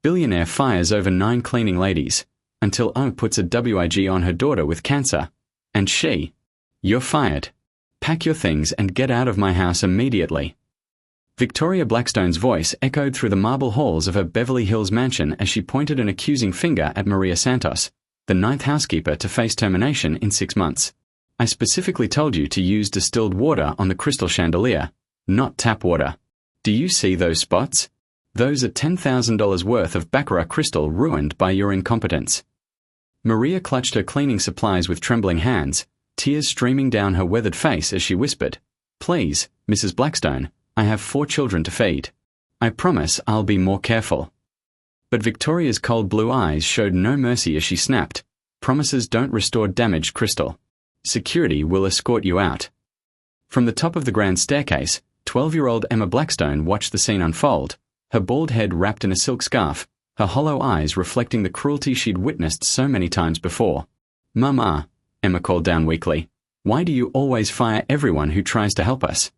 Billionaire fires over 9 cleaning ladies, until puts a WIG on her daughter with cancer. And she, "You're fired. Pack your things and get out of my house immediately." Victoria Blackstone's voice echoed through the marble halls of her Beverly Hills mansion as she pointed an accusing finger at Maria Santos, the 9th housekeeper to face termination in 6 months. "I specifically told you to use distilled water on the crystal chandelier, not tap water. Do you see those spots? Those are $10,000 worth of baccarat crystal ruined by your incompetence." Maria clutched her cleaning supplies with trembling hands, tears streaming down her weathered face as she whispered, "Please, Mrs. Blackstone, I have 4 children to feed. I promise I'll be more careful." But Victoria's cold blue eyes showed no mercy as she snapped, "Promises don't restore damaged crystal. Security will escort you out." From the top of the grand staircase, 12-year-old Emma Blackstone watched the scene unfold, her bald head wrapped in a silk scarf, her hollow eyes reflecting the cruelty she'd witnessed so many times before. "Mama," Emma called down weakly, "why do you always fire everyone who tries to help us?"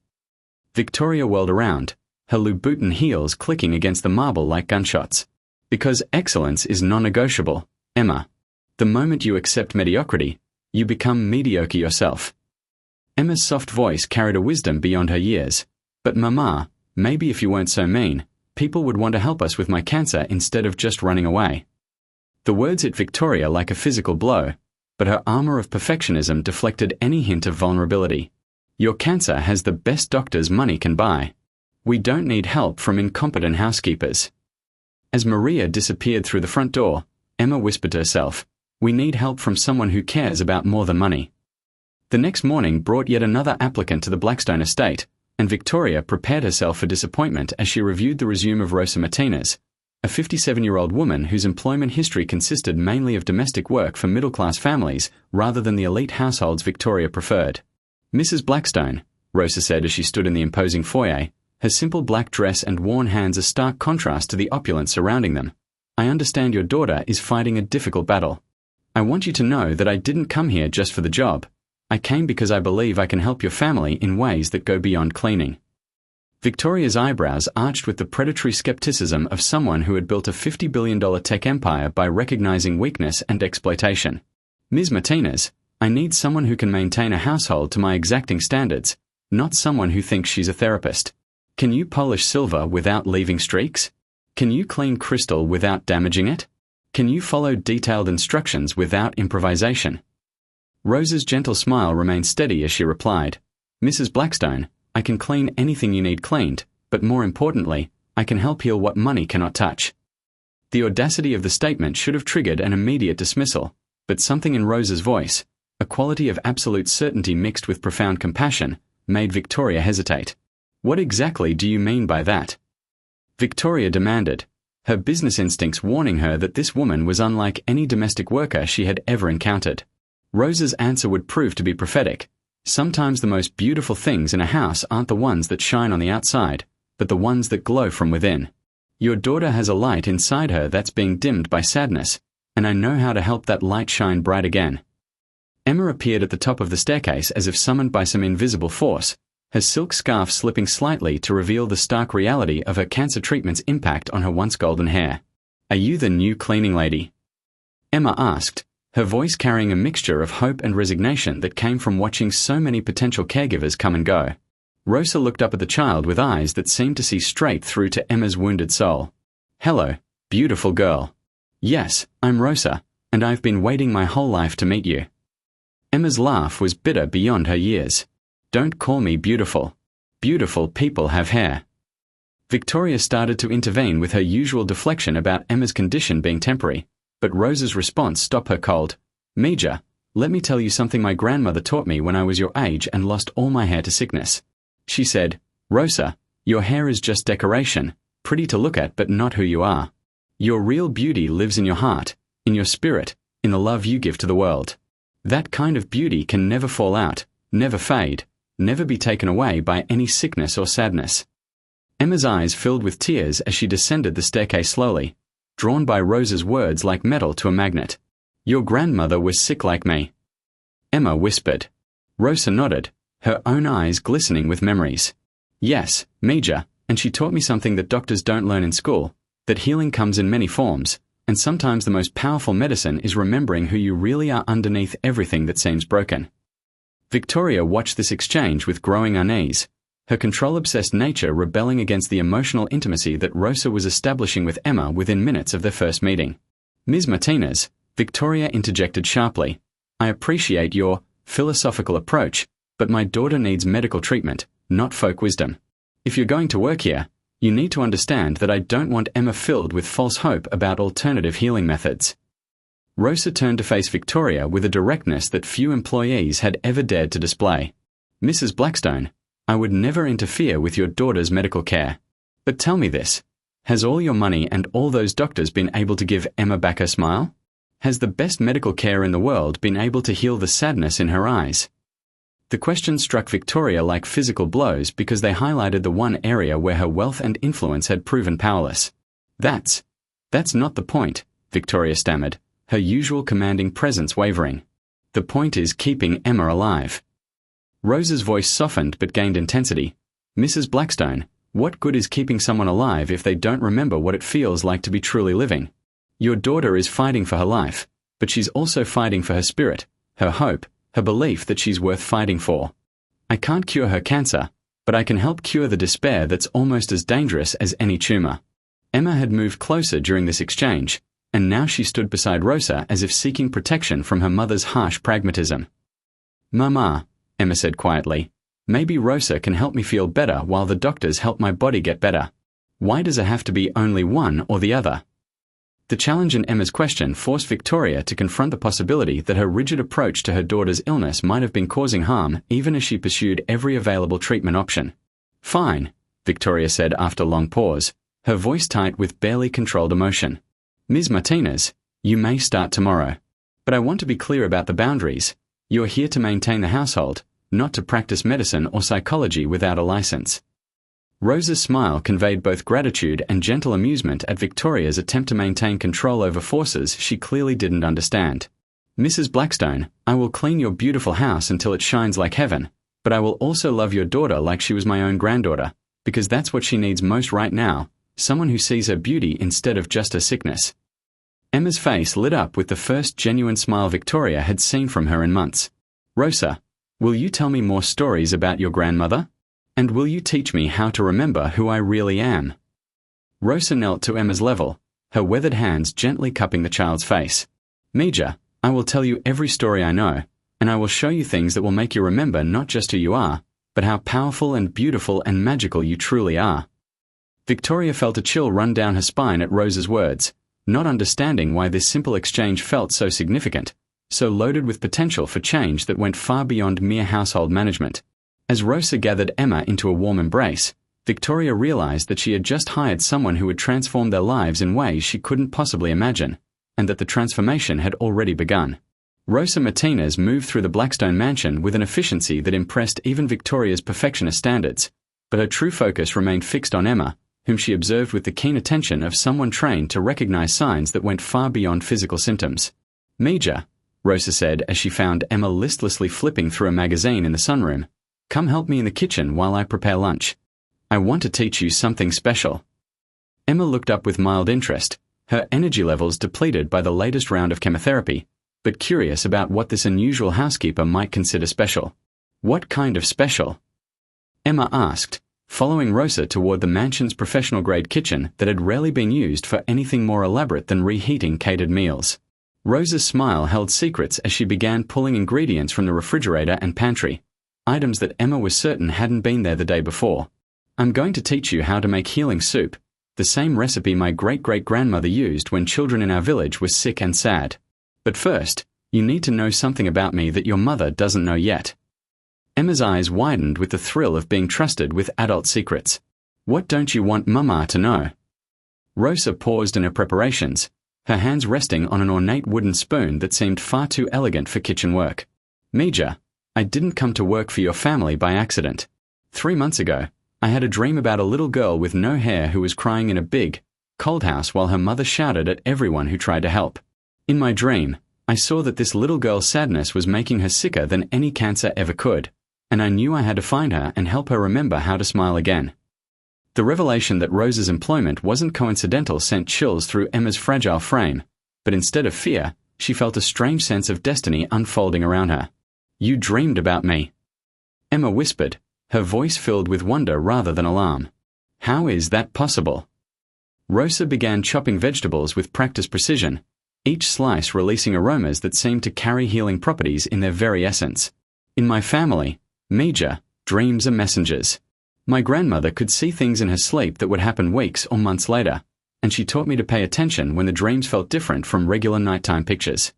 Victoria whirled around, her Louboutin heels clicking against the marble like gunshots. "Because excellence is non-negotiable, Emma. The moment you accept mediocrity, you become mediocre yourself." Emma's soft voice carried a wisdom beyond her years. "But Mama, maybe if you weren't so mean, people would want to help us with my cancer instead of just running away." The words hit Victoria like a physical blow, but her armor of perfectionism deflected any hint of vulnerability. "Your cancer has the best doctors money can buy. We don't need help from incompetent housekeepers." As Maria disappeared through the front door, Emma whispered to herself, "We need help from someone who cares about more than money." The next morning brought yet another applicant to the Blackstone estate, and Victoria prepared herself for disappointment as she reviewed the resume of Rosa Martinez, a 57-year-old woman whose employment history consisted mainly of domestic work for middle-class families rather than the elite households Victoria preferred. "Mrs. Blackstone," Rosa said as she stood in the imposing foyer, her simple black dress and worn hands a stark contrast to the opulence surrounding them, "I understand your daughter is fighting a difficult battle. I want you to know that I didn't come here just for the job. I came because I believe I can help your family in ways that go beyond cleaning." Victoria's eyebrows arched with the predatory skepticism of someone who had built a $50 billion tech empire by recognizing weakness and exploitation. "Ms. Martinez, I need someone who can maintain a household to my exacting standards, not someone who thinks she's a therapist. Can you polish silver without leaving streaks? Can you clean crystal without damaging it? Can you follow detailed instructions without improvisation?" Rosa's gentle smile remained steady as she replied, "Mrs. Blackstone, I can clean anything you need cleaned, but more importantly, I can help heal what money cannot touch." The audacity of the statement should have triggered an immediate dismissal, but something in Rosa's voice, a quality of absolute certainty mixed with profound compassion, made Victoria hesitate. "What exactly do you mean by that?" Victoria demanded, her business instincts warning her that this woman was unlike any domestic worker she had ever encountered. Rosa's answer would prove to be prophetic. Sometimes the most beautiful things in a house aren't the ones that shine on the outside, but the ones that glow from within. Your daughter has a light inside her that's being dimmed by sadness, and I know how to help that light shine bright again. Emma appeared at the top of the staircase as if summoned by some invisible force, her silk scarf slipping slightly to reveal the stark reality of her cancer treatment's impact on her once golden hair. "Are you the new cleaning lady?" Emma asked, her voice carrying a mixture of hope and resignation that came from watching so many potential caregivers come and go. Rosa looked up at the child with eyes that seemed to see straight through to Emma's wounded soul. "Hello, beautiful girl. Yes, I'm Rosa, and I've been waiting my whole life to meet you." Emma's laugh was bitter beyond her years. "Don't call me beautiful. Beautiful people have hair." Victoria started to intervene with her usual deflection about Emma's condition being temporary, but Rosa's response stopped her cold. "Mija, let me tell you something my grandmother taught me when I was your age and lost all my hair to sickness. She said, 'Rosa, your hair is just decoration, pretty to look at but not who you are. Your real beauty lives in your heart, in your spirit, in the love you give to the world. That kind of beauty can never fall out, never fade, never be taken away by any sickness or sadness." Emma's eyes filled with tears as she descended the staircase slowly, drawn by Rosa's words like metal to a magnet. "Your grandmother was sick like me." Emma whispered. Rosa nodded, her own eyes glistening with memories. "Yes, Mija, and she taught me something that doctors don't learn in school, that healing comes in many forms, and sometimes the most powerful medicine is remembering who you really are underneath everything that seems broken. Victoria watched this exchange with growing unease, her control-obsessed nature rebelling against the emotional intimacy that Rosa was establishing with Emma within minutes of their first meeting. "Ms. Martinez," Victoria interjected sharply, "I appreciate your philosophical approach, but my daughter needs medical treatment, not folk wisdom. If you're going to work here, you need to understand that I don't want Emma filled with false hope about alternative healing methods." Rosa turned to face Victoria with a directness that few employees had ever dared to display. "Mrs. Blackstone, I would never interfere with your daughter's medical care. But tell me this, has all your money and all those doctors been able to give Emma back her smile? Has the best medical care in the world been able to heal the sadness in her eyes?" The question struck Victoria like physical blows because they highlighted the one area where her wealth and influence had proven powerless. That's not the point," Victoria stammered, her usual commanding presence wavering. "The point is keeping Emma alive." Rosa's voice softened but gained intensity. "Mrs. Blackstone, what good is keeping someone alive if they don't remember what it feels like to be truly living? Your daughter is fighting for her life, but she's also fighting for her spirit, her hope, her belief that she's worth fighting for. I can't cure her cancer, but I can help cure the despair that's almost as dangerous as any tumor." Emma had moved closer during this exchange, and now she stood beside Rosa as if seeking protection from her mother's harsh pragmatism. "Mama," Emma said quietly, "maybe Rosa can help me feel better while the doctors help my body get better. Why does it have to be only one or the other?" The challenge in Emma's question forced Victoria to confront the possibility that her rigid approach to her daughter's illness might have been causing harm even as she pursued every available treatment option. "Fine," Victoria said after a long pause, her voice tight with barely controlled emotion. "Ms. Martinez, you may start tomorrow. But I want to be clear about the boundaries. You are here to maintain the household, not to practice medicine or psychology without a license." Rosa's smile conveyed both gratitude and gentle amusement at Victoria's attempt to maintain control over forces she clearly didn't understand. "Mrs. Blackstone, I will clean your beautiful house until it shines like heaven, but I will also love your daughter like she was my own granddaughter, because that's what she needs most right now, someone who sees her beauty instead of just her sickness." Emma's face lit up with the first genuine smile Victoria had seen from her in months. "Rosa, will you tell me more stories about your grandmother? And will you teach me how to remember who I really am?" Rosa knelt to Emma's level, her weathered hands gently cupping the child's face. "Mija, I will tell you every story I know, and I will show you things that will make you remember not just who you are, but how powerful and beautiful and magical you truly are." Victoria felt a chill run down her spine at Rosa's words, not understanding why this simple exchange felt so significant, so loaded with potential for change that went far beyond mere household management. As Rosa gathered Emma into a warm embrace, Victoria realized that she had just hired someone who would transform their lives in ways she couldn't possibly imagine, and that the transformation had already begun. Rosa Martinez moved through the Blackstone mansion with an efficiency that impressed even Victoria's perfectionist standards, but her true focus remained fixed on Emma, whom she observed with the keen attention of someone trained to recognize signs that went far beyond physical symptoms. "Mija," Rosa said as she found Emma listlessly flipping through a magazine in the sunroom, "come help me in the kitchen while I prepare lunch. I want to teach you something special." Emma looked up with mild interest, her energy levels depleted by the latest round of chemotherapy, but curious about what this unusual housekeeper might consider special. "What kind of special?" Emma asked, following Rosa toward the mansion's professional-grade kitchen that had rarely been used for anything more elaborate than reheating catered meals. Rosa's smile held secrets as she began pulling ingredients from the refrigerator and pantry, items that Emma was certain hadn't been there the day before. "I'm going to teach you how to make healing soup, the same recipe my great-great-grandmother used when children in our village were sick and sad. But first, you need to know something about me that your mother doesn't know yet." Emma's eyes widened with the thrill of being trusted with adult secrets. "What don't you want Mama to know?" Rosa paused in her preparations, her hands resting on an ornate wooden spoon that seemed far too elegant for kitchen work. "Mija, I didn't come to work for your family by accident. 3 months ago, I had a dream about a little girl with no hair who was crying in a big, cold house while her mother shouted at everyone who tried to help. In my dream, I saw that this little girl's sadness was making her sicker than any cancer ever could, and I knew I had to find her and help her remember how to smile again." The revelation that Rosa's employment wasn't coincidental sent chills through Emma's fragile frame, but instead of fear, she felt a strange sense of destiny unfolding around her. "You dreamed about me," Emma whispered, her voice filled with wonder rather than alarm. "How is that possible?" Rosa began chopping vegetables with practiced precision, each slice releasing aromas that seemed to carry healing properties in their very essence. "In my family, Mija, dreams are messengers. My grandmother could see things in her sleep that would happen weeks or months later, and she taught me to pay attention when the dreams felt different from regular nighttime pictures."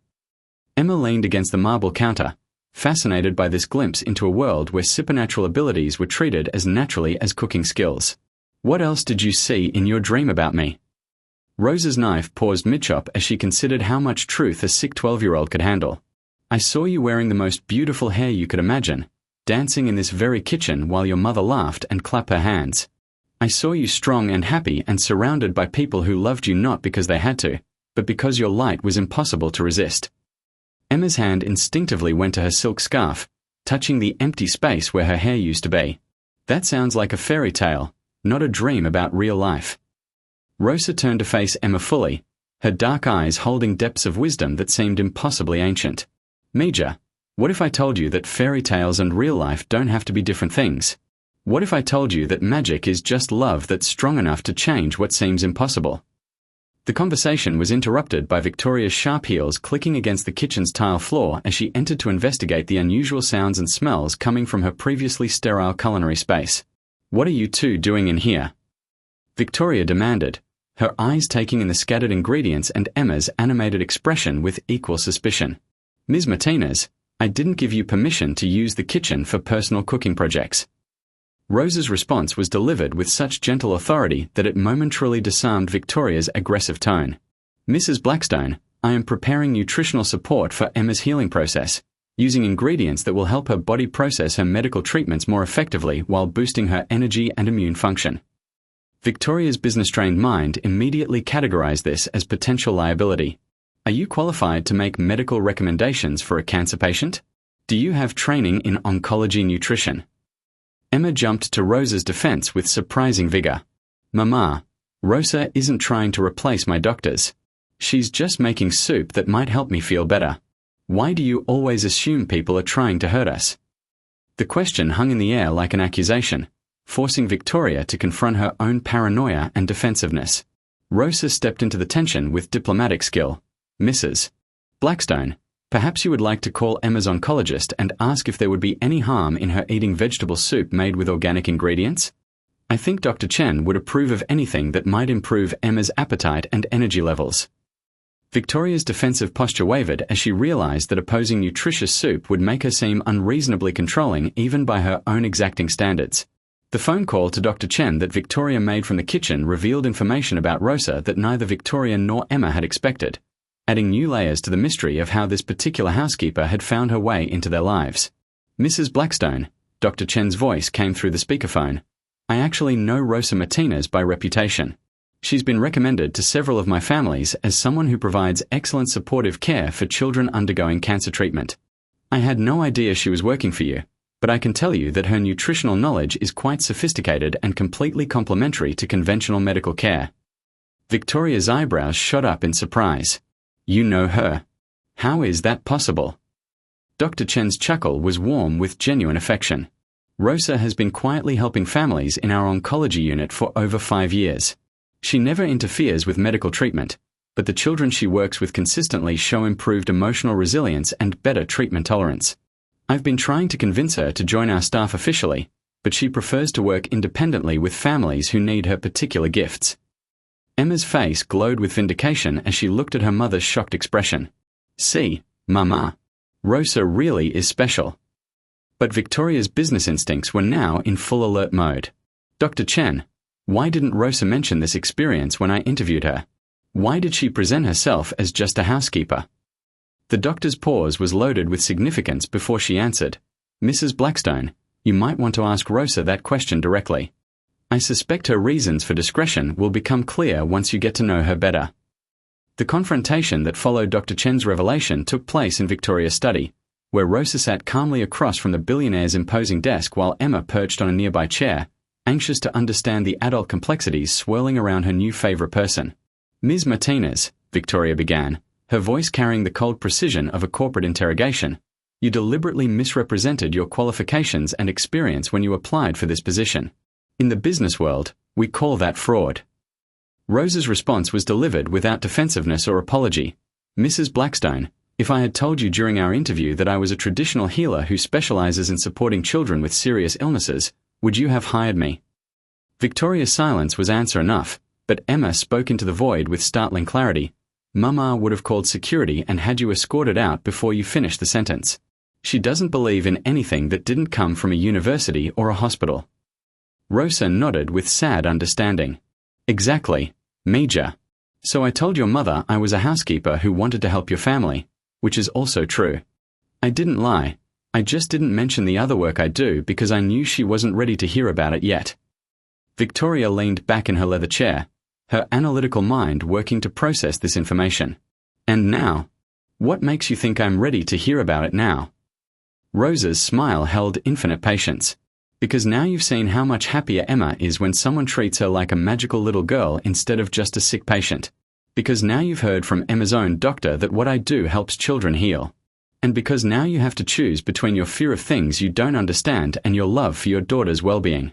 Emma leaned against the marble counter, fascinated by this glimpse into a world where supernatural abilities were treated as naturally as cooking skills. "What else did you see in your dream about me?" Rosa's knife paused mid-chop as she considered how much truth a sick 12-year-old could handle. "I saw you wearing the most beautiful hair you could imagine, dancing in this very kitchen while your mother laughed and clapped her hands. I saw you strong and happy and surrounded by people who loved you not because they had to, but because your light was impossible to resist." Emma's hand instinctively went to her silk scarf, touching the empty space where her hair used to be. "That sounds like a fairy tale, not a dream about real life." Rosa turned to face Emma fully, her dark eyes holding depths of wisdom that seemed impossibly ancient. "Mija, what if I told you that fairy tales and real life don't have to be different things? What if I told you that magic is just love that's strong enough to change what seems impossible?" The conversation was interrupted by Victoria's sharp heels clicking against the kitchen's tile floor as she entered to investigate the unusual sounds and smells coming from her previously sterile culinary space. "What are you two doing in here?" Victoria demanded, her eyes taking in the scattered ingredients and Emma's animated expression with equal suspicion. "Ms. Martinez, I didn't give you permission to use the kitchen for personal cooking projects." Rosa's response was delivered with such gentle authority that it momentarily disarmed Victoria's aggressive tone. "Mrs. Blackstone, I am preparing nutritional support for Emma's healing process, using ingredients that will help her body process her medical treatments more effectively while boosting her energy and immune function." Victoria's business-trained mind immediately categorized this as potential liability. "Are you qualified to make medical recommendations for a cancer patient? Do you have training in oncology nutrition?" Emma jumped to Rosa's defense with surprising vigor. "Mama, Rosa isn't trying to replace my doctors. She's just making soup that might help me feel better. Why do you always assume people are trying to hurt us?" The question hung in the air like an accusation, forcing Victoria to confront her own paranoia and defensiveness. Rosa stepped into the tension with diplomatic skill. "Mrs. Blackstone, perhaps you would like to call Emma's oncologist and ask if there would be any harm in her eating vegetable soup made with organic ingredients? I think Dr. Chen would approve of anything that might improve Emma's appetite and energy levels." Victoria's defensive posture wavered as she realized that opposing nutritious soup would make her seem unreasonably controlling even by her own exacting standards. The phone call to Dr. Chen that Victoria made from the kitchen revealed information about Rosa that neither Victoria nor Emma had expected, adding new layers to the mystery of how this particular housekeeper had found her way into their lives. "Mrs. Blackstone," Dr. Chen's voice came through the speakerphone, "I actually know Rosa Martinez by reputation. She's been recommended to several of my families as someone who provides excellent supportive care for children undergoing cancer treatment. I had no idea she was working for you, but I can tell you that her nutritional knowledge is quite sophisticated and completely complementary to conventional medical care." Victoria's eyebrows shot up in surprise. "You know her? How is that possible?" Dr. Chen's chuckle was warm with genuine affection. "Rosa has been quietly helping families in our oncology unit for over 5 years. She never interferes with medical treatment, but the children she works with consistently show improved emotional resilience and better treatment tolerance. I've been trying to convince her to join our staff officially, but she prefers to work independently with families who need her particular gifts." Emma's face glowed with vindication as she looked at her mother's shocked expression. "See, Mama, Rosa really is special." But Victoria's business instincts were now in full alert mode. "Dr. Chen, why didn't Rosa mention this experience when I interviewed her? Why did she present herself as just a housekeeper?" The doctor's pause was loaded with significance before she answered, "Mrs. Blackstone, you might want to ask Rosa that question directly. I suspect her reasons for discretion will become clear once you get to know her better." The confrontation that followed Dr. Chen's revelation took place in Victoria's study, where Rosa sat calmly across from the billionaire's imposing desk while Emma perched on a nearby chair, anxious to understand the adult complexities swirling around her new favorite person. "Ms. Martinez," Victoria began, her voice carrying the cold precision of a corporate interrogation, "you deliberately misrepresented your qualifications and experience when you applied for this position. In the business world, we call that fraud." Rose's response was delivered without defensiveness or apology. "Mrs. Blackstone, if I had told you during our interview that I was a traditional healer who specializes in supporting children with serious illnesses, would you have hired me?" Victoria's silence was answer enough, but Emma spoke into the void with startling clarity. "Mama would have called security and had you escorted out before you finished the sentence. She doesn't believe in anything that didn't come from a university or a hospital." Rosa nodded with sad understanding. "Exactly, Major. So I told your mother I was a housekeeper who wanted to help your family, which is also true. I didn't lie. I just didn't mention the other work I do because I knew she wasn't ready to hear about it yet." Victoria leaned back in her leather chair, her analytical mind working to process this information. "And now? What makes you think I'm ready to hear about it now?" Rosa's smile held infinite patience. "Because now you've seen how much happier Emma is when someone treats her like a magical little girl instead of just a sick patient. Because now you've heard from Emma's own doctor that what I do helps children heal. And because now you have to choose between your fear of things you don't understand and your love for your daughter's well-being."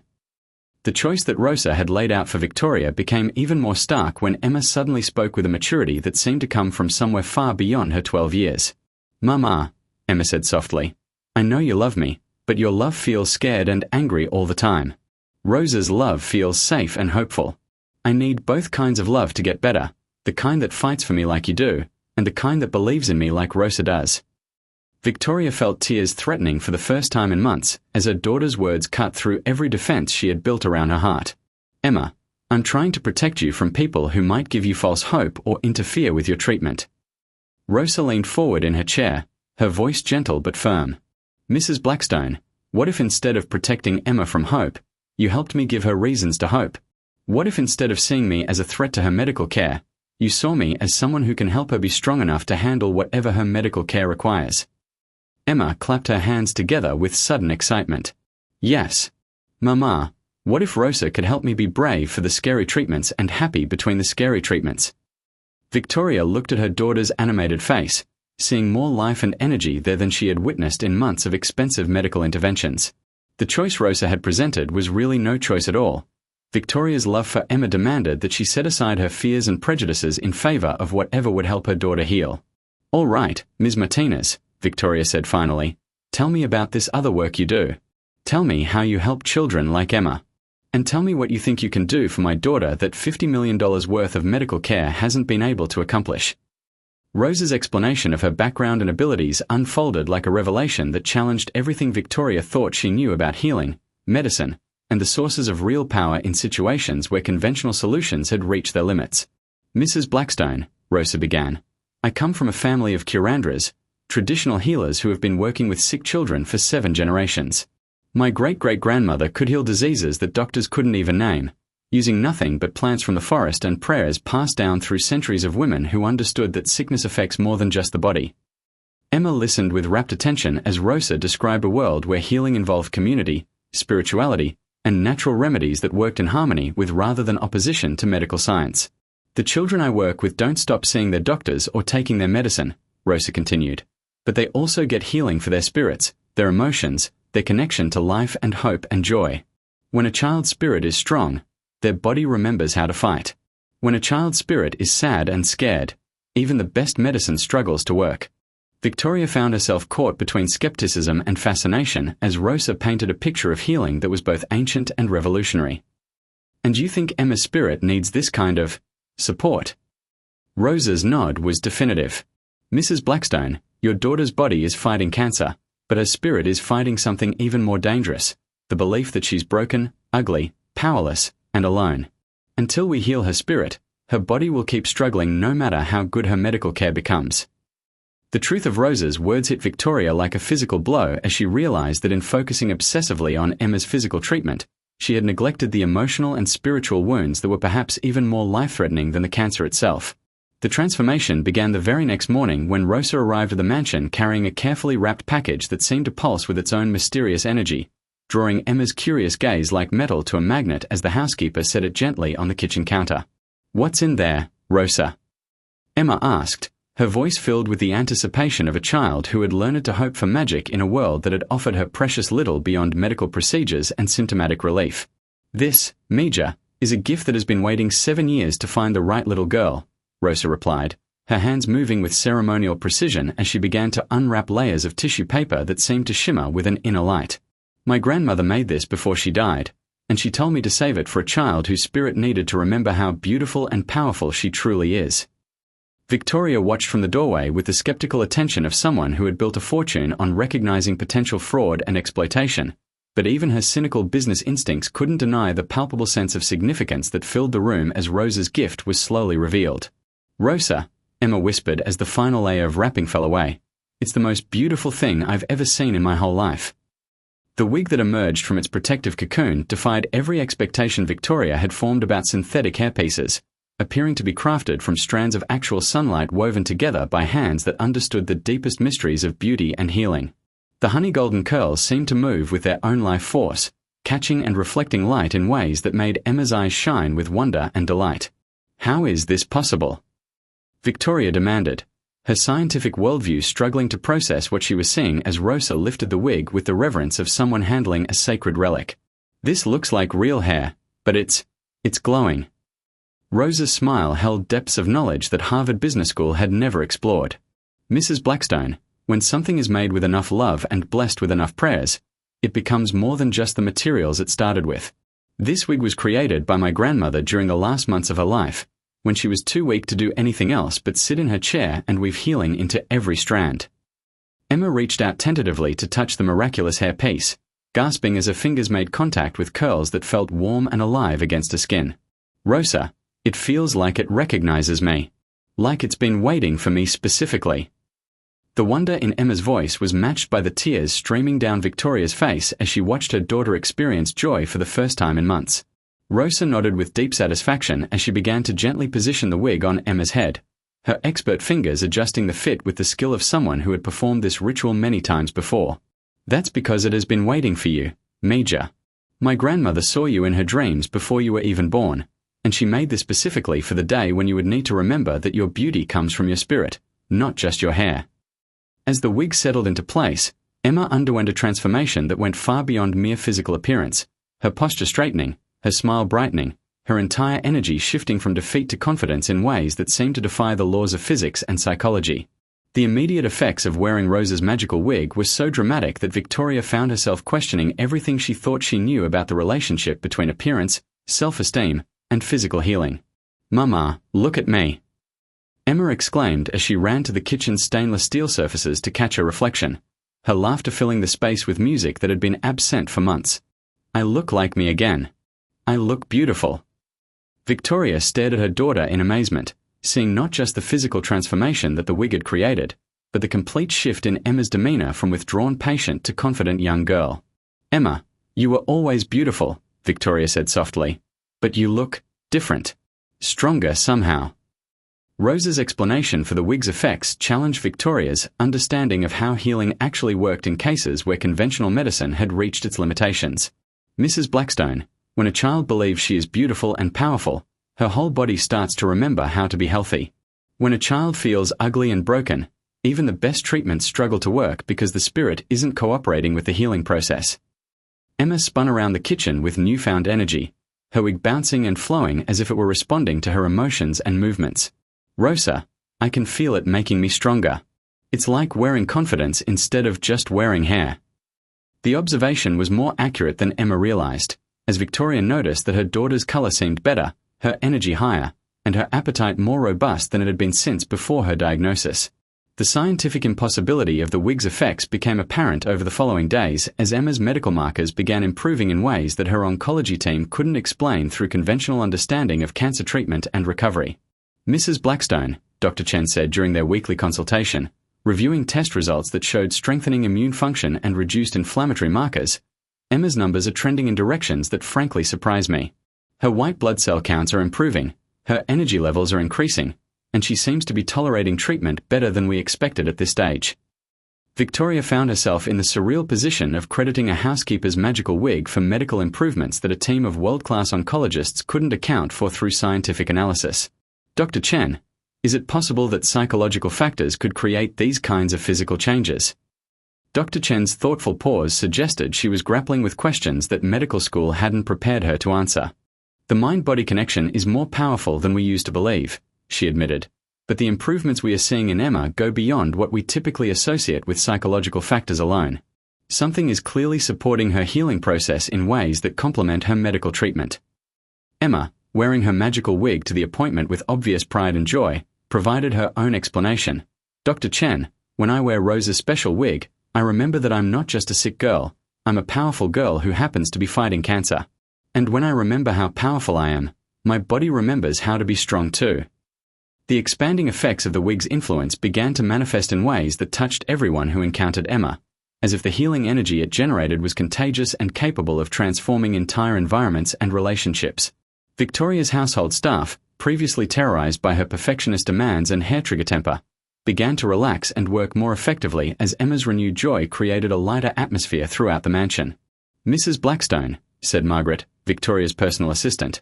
The choice that Rosa had laid out for Victoria became even more stark when Emma suddenly spoke with a maturity that seemed to come from somewhere far beyond her 12 years. "Mama," Emma said softly, "I know you love me, but your love feels scared and angry all the time. Rosa's love feels safe and hopeful. I need both kinds of love to get better, the kind that fights for me like you do, and the kind that believes in me like Rosa does." Victoria felt tears threatening for the first time in months as her daughter's words cut through every defense she had built around her heart. "Emma, I'm trying to protect you from people who might give you false hope or interfere with your treatment." Rosa leaned forward in her chair, her voice gentle but firm. "Mrs. Blackstone, what if instead of protecting Emma from hope, you helped me give her reasons to hope? What if instead of seeing me as a threat to her medical care, you saw me as someone who can help her be strong enough to handle whatever her medical care requires?" Emma clapped her hands together with sudden excitement. "Yes. Mama, what if Rosa could help me be brave for the scary treatments and happy between the scary treatments?" Victoria looked at her daughter's animated face, seeing more life and energy there than she had witnessed in months of expensive medical interventions. The choice Rosa had presented was really no choice at all. Victoria's love for Emma demanded that she set aside her fears and prejudices in favor of whatever would help her daughter heal. "All right, Ms. Martinez," Victoria said finally, "tell me about this other work you do. Tell me how you help children like Emma. And tell me what you think you can do for my daughter that $50 million worth of medical care hasn't been able to accomplish." Rosa's explanation of her background and abilities unfolded like a revelation that challenged everything Victoria thought she knew about healing, medicine, and the sources of real power in situations where conventional solutions had reached their limits. "Mrs. Blackstone," Rosa began, "I come from a family of curandras, traditional healers who have been working with sick children for 7 generations. My great-great-grandmother could heal diseases that doctors couldn't even name, using nothing but plants from the forest and prayers passed down through centuries of women who understood that sickness affects more than just the body." Emma listened with rapt attention as Rosa described a world where healing involved community, spirituality, and natural remedies that worked in harmony with rather than opposition to medical science. "The children I work with don't stop seeing their doctors or taking their medicine," Rosa continued, "but they also get healing for their spirits, their emotions, their connection to life and hope and joy. When a child's spirit is strong, their body remembers how to fight. When a child's spirit is sad and scared, even the best medicine struggles to work." Victoria found herself caught between skepticism and fascination as Rosa painted a picture of healing that was both ancient and revolutionary. "And you think Emma's spirit needs this kind of support?" Rosa's nod was definitive. "Mrs. Blackstone, your daughter's body is fighting cancer, but her spirit is fighting something even more dangerous, the belief that she's broken, ugly, powerless, and alone. Until we heal her spirit, her body will keep struggling no matter how good her medical care becomes." The truth of Rosa's words hit Victoria like a physical blow as she realized that in focusing obsessively on Emma's physical treatment, she had neglected the emotional and spiritual wounds that were perhaps even more life-threatening than the cancer itself. The transformation began the very next morning when Rosa arrived at the mansion carrying a carefully wrapped package that seemed to pulse with its own mysterious energy, drawing Emma's curious gaze like metal to a magnet as the housekeeper set it gently on the kitchen counter. "What's in there, Rosa?" Emma asked, her voice filled with the anticipation of a child who had learned to hope for magic in a world that had offered her precious little beyond medical procedures and symptomatic relief. "This, Mija, is a gift that has been waiting 7 years to find the right little girl," Rosa replied, her hands moving with ceremonial precision as she began to unwrap layers of tissue paper that seemed to shimmer with an inner light. "My grandmother made this before she died, and she told me to save it for a child whose spirit needed to remember how beautiful and powerful she truly is." Victoria watched from the doorway with the skeptical attention of someone who had built a fortune on recognizing potential fraud and exploitation, but even her cynical business instincts couldn't deny the palpable sense of significance that filled the room as Rosa's gift was slowly revealed. "Rosa," Emma whispered as the final layer of wrapping fell away, "it's the most beautiful thing I've ever seen in my whole life." The wig that emerged from its protective cocoon defied every expectation Victoria had formed about synthetic hairpieces, appearing to be crafted from strands of actual sunlight woven together by hands that understood the deepest mysteries of beauty and healing. The honey-golden curls seemed to move with their own life force, catching and reflecting light in ways that made Emma's eyes shine with wonder and delight. "How is this possible?" Victoria demanded, her scientific worldview struggling to process what she was seeing as Rosa lifted the wig with the reverence of someone handling a sacred relic. "This looks like real hair, but it's glowing." Rosa's smile held depths of knowledge that Harvard Business School had never explored. "Mrs. Blackstone, when something is made with enough love and blessed with enough prayers, it becomes more than just the materials it started with. This wig was created by my grandmother during the last months of her life, when she was too weak to do anything else but sit in her chair and weave healing into every strand." Emma reached out tentatively to touch the miraculous hair piece, gasping as her fingers made contact with curls that felt warm and alive against her skin. "Rosa, it feels like it recognizes me. Like it's been waiting for me specifically." The wonder in Emma's voice was matched by the tears streaming down Victoria's face as she watched her daughter experience joy for the first time in months. Rosa nodded with deep satisfaction as she began to gently position the wig on Emma's head, her expert fingers adjusting the fit with the skill of someone who had performed this ritual many times before. "That's because it has been waiting for you, Mija. My grandmother saw you in her dreams before you were even born, and she made this specifically for the day when you would need to remember that your beauty comes from your spirit, not just your hair." As the wig settled into place, Emma underwent a transformation that went far beyond mere physical appearance, her posture straightening, her smile brightening, her entire energy shifting from defeat to confidence in ways that seemed to defy the laws of physics and psychology. The immediate effects of wearing Rosa's magical wig were so dramatic that Victoria found herself questioning everything she thought she knew about the relationship between appearance, self-esteem, and physical healing. "Mama, look at me!" Emma exclaimed as she ran to the kitchen's stainless steel surfaces to catch her reflection, her laughter filling the space with music that had been absent for months. "I look like me again. I look beautiful." Victoria stared at her daughter in amazement, seeing not just the physical transformation that the wig had created, but the complete shift in Emma's demeanor from withdrawn patient to confident young girl. "Emma, you were always beautiful," Victoria said softly, "but you look different. Stronger somehow." Rosa's explanation for the wig's effects challenged Victoria's understanding of how healing actually worked in cases where conventional medicine had reached its limitations. "Mrs. Blackstone, when a child believes she is beautiful and powerful, her whole body starts to remember how to be healthy. When a child feels ugly and broken, even the best treatments struggle to work because the spirit isn't cooperating with the healing process." Emma spun around the kitchen with newfound energy, her wig bouncing and flowing as if it were responding to her emotions and movements. "Rosa, I can feel it making me stronger. It's like wearing confidence instead of just wearing hair." The observation was more accurate than Emma realized, as Victoria noticed that her daughter's color seemed better, her energy higher, and her appetite more robust than it had been since before her diagnosis. The scientific impossibility of the wig's effects became apparent over the following days as Emma's medical markers began improving in ways that her oncology team couldn't explain through conventional understanding of cancer treatment and recovery. "Mrs. Blackstone," Dr. Chen said during their weekly consultation, reviewing test results that showed strengthening immune function and reduced inflammatory markers, "Emma's numbers are trending in directions that frankly surprise me. Her white blood cell counts are improving, her energy levels are increasing, and she seems to be tolerating treatment better than we expected at this stage." Victoria found herself in the surreal position of crediting a housekeeper's magical wig for medical improvements that a team of world-class oncologists couldn't account for through scientific analysis. Dr. Chen, is it possible that psychological factors could create these kinds of physical changes? Dr. Chen's thoughtful pause suggested she was grappling with questions that medical school hadn't prepared her to answer. The mind-body connection is more powerful than we used to believe, she admitted. But the improvements we are seeing in Emma go beyond what we typically associate with psychological factors alone. Something is clearly supporting her healing process in ways that complement her medical treatment. Emma, wearing her magical wig to the appointment with obvious pride and joy, provided her own explanation. Dr. Chen, when I wear Rose's special wig, I remember that I'm not just a sick girl, I'm a powerful girl who happens to be fighting cancer. And when I remember how powerful I am, my body remembers how to be strong too. The expanding effects of the wig's influence began to manifest in ways that touched everyone who encountered Emma, as if the healing energy it generated was contagious and capable of transforming entire environments and relationships. Victoria's household staff, previously terrorized by her perfectionist demands and hair-trigger temper, began to relax and work more effectively as Emma's renewed joy created a lighter atmosphere throughout the mansion. "Mrs. Blackstone," said Margaret, Victoria's personal assistant,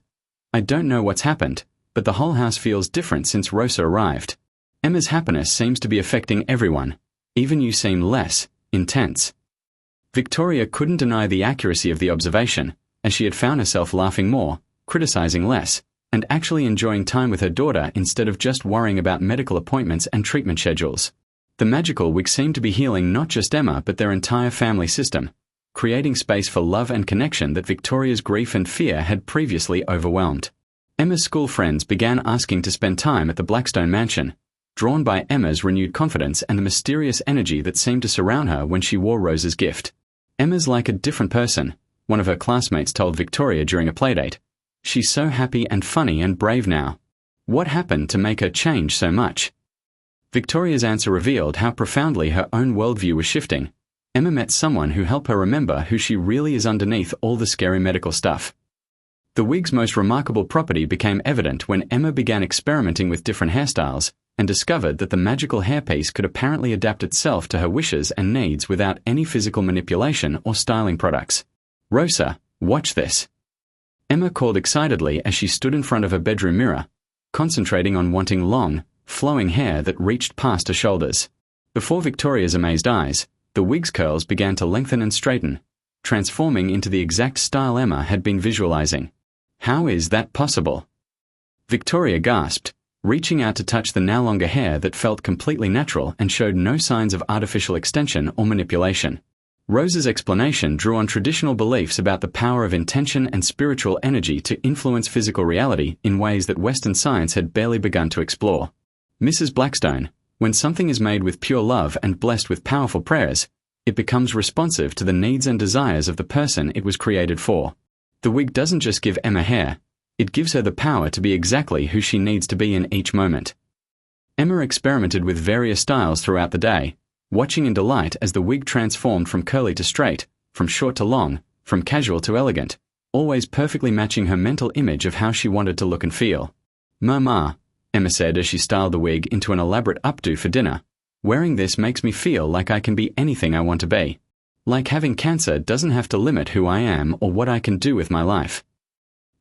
"I don't know what's happened, but the whole house feels different since Rosa arrived. Emma's happiness seems to be affecting everyone. Even you seem less intense." Victoria couldn't deny the accuracy of the observation, as she had found herself laughing more, criticizing less, and actually enjoying time with her daughter instead of just worrying about medical appointments and treatment schedules. The magical wig seemed to be healing not just Emma but their entire family system, creating space for love and connection that Victoria's grief and fear had previously overwhelmed. Emma's school friends began asking to spend time at the Blackstone mansion, drawn by Emma's renewed confidence and the mysterious energy that seemed to surround her when she wore Rose's gift. "Emma's like a different person," one of her classmates told Victoria during a playdate. "She's so happy and funny and brave now. What happened to make her change so much?" Victoria's answer revealed how profoundly her own worldview was shifting. Emma met someone who helped her remember who she really is underneath all the scary medical stuff. The wig's most remarkable property became evident when Emma began experimenting with different hairstyles and discovered that the magical hairpiece could apparently adapt itself to her wishes and needs without any physical manipulation or styling products. "Rosa, watch this," Emma called excitedly as she stood in front of her bedroom mirror, concentrating on wanting long, flowing hair that reached past her shoulders. Before Victoria's amazed eyes, the wig's curls began to lengthen and straighten, transforming into the exact style Emma had been visualizing. "How is that possible?" Victoria gasped, reaching out to touch the now longer hair that felt completely natural and showed no signs of artificial extension or manipulation. Rose's explanation drew on traditional beliefs about the power of intention and spiritual energy to influence physical reality in ways that Western science had barely begun to explore. "Mrs. Blackstone, when something is made with pure love and blessed with powerful prayers, it becomes responsive to the needs and desires of the person it was created for. The wig doesn't just give Emma hair, it gives her the power to be exactly who she needs to be in each moment." Emma experimented with various styles throughout the day, watching in delight as the wig transformed from curly to straight, from short to long, from casual to elegant, always perfectly matching her mental image of how she wanted to look and feel. "Mama," Emma said as she styled the wig into an elaborate updo for dinner, "wearing this makes me feel like I can be anything I want to be. Like having cancer doesn't have to limit who I am or what I can do with my life."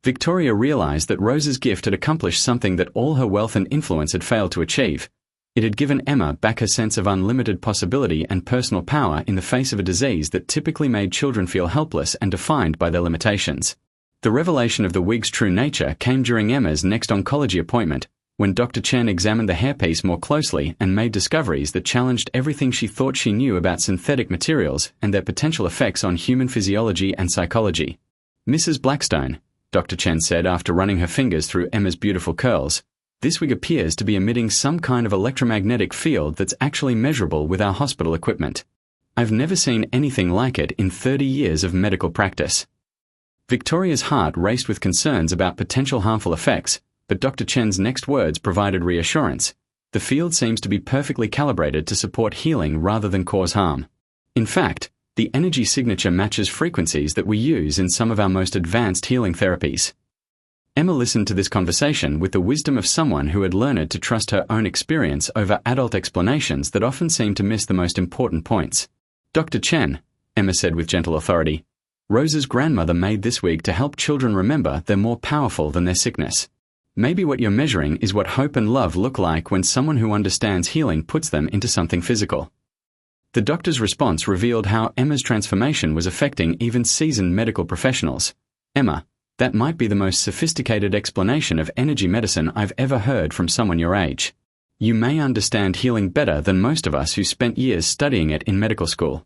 Victoria realized that Rose's gift had accomplished something that all her wealth and influence had failed to achieve. It had given Emma back her sense of unlimited possibility and personal power in the face of a disease that typically made children feel helpless and defined by their limitations. The revelation of the wig's true nature came during Emma's next oncology appointment, when Dr. Chen examined the hairpiece more closely and made discoveries that challenged everything she thought she knew about synthetic materials and their potential effects on human physiology and psychology. "Mrs. Blackstone," Dr. Chen said after running her fingers through Emma's beautiful curls, "this wig appears to be emitting some kind of electromagnetic field that's actually measurable with our hospital equipment. I've never seen anything like it in 30 years of medical practice." Victoria's heart raced with concerns about potential harmful effects, but Dr. Chen's next words provided reassurance. "The field seems to be perfectly calibrated to support healing rather than cause harm. In fact, the energy signature matches frequencies that we use in some of our most advanced healing therapies." Emma listened to this conversation with the wisdom of someone who had learned to trust her own experience over adult explanations that often seemed to miss the most important points. Dr. Chen, Emma said with gentle authority, Rose's grandmother made this wig to help children remember they're more powerful than their sickness. Maybe what you're measuring is what hope and love look like when someone who understands healing puts them into something physical. The doctor's response revealed how Emma's transformation was affecting even seasoned medical professionals. Emma, that might be the most sophisticated explanation of energy medicine I've ever heard from someone your age. You may understand healing better than most of us who spent years studying it in medical school.